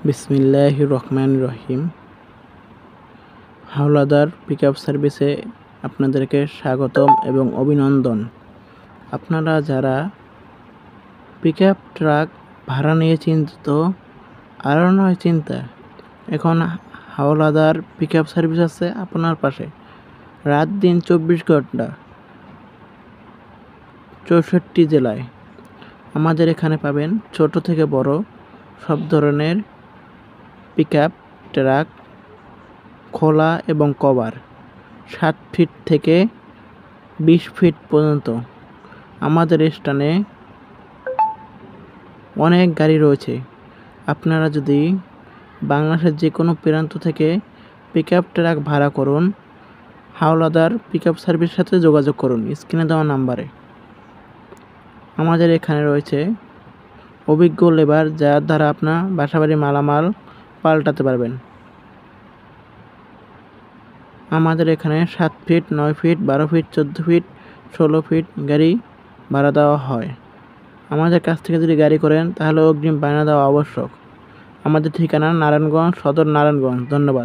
বিসমিল্লাহির রহমানির রহিম। হাওলাদার পিকআপ সার্ভিসে আপনাদেরকে স্বাগতম এবং অভিনন্দন। আপনারা যারা পিকআপ ট্রাক ভাড়া নিয়ে চিন্তিত, আরও নয় চিন্তা, এখন হাওলাদার পিকআপ সার্ভিস আছে আপনার পাশে। রাত দিন 24 ঘন্টা 64 জেলায়। আমাদের এখানে পাবেন ছোট থেকে বড় সব ধরনের পিকআপ ট্রাক, খোলা এবং কভার 7 ফিট থেকে 20 ফিট পর্যন্ত। আমাদের স্থানে অনেক গাড়ি রয়েছে। আপনারা যদি বাংলাদেশের যে কোনো প্রান্ত থেকে পিকআপ ট্রাক ভাড়া করুন, হাওলাদার পিকআপ সার্ভিসের সাথে যোগাযোগ করুন স্ক্রিনে দেওয়া নাম্বারে। আমাদের এখানে রয়েছে অভিজ্ঞ লেবার, যার দ্বারা আপনার বাসাবাড়ির মালামাল পাল্টাতে পারবেন। আমাদের এখানে 7 feet, 9 feet, 12 feet, 14 feet, 16 feet গাড়ি ভাড়া দেওয়া হয়। আমাদের কাছ থেকে যদি গাড়ি করেন তাহলে অগ্রিম বায়না দেওয়া আবশ্যক। আমাদের ঠিকানা নারায়ণগঞ্জ সদর, নারায়ণগঞ্জ। ধন্যবাদ।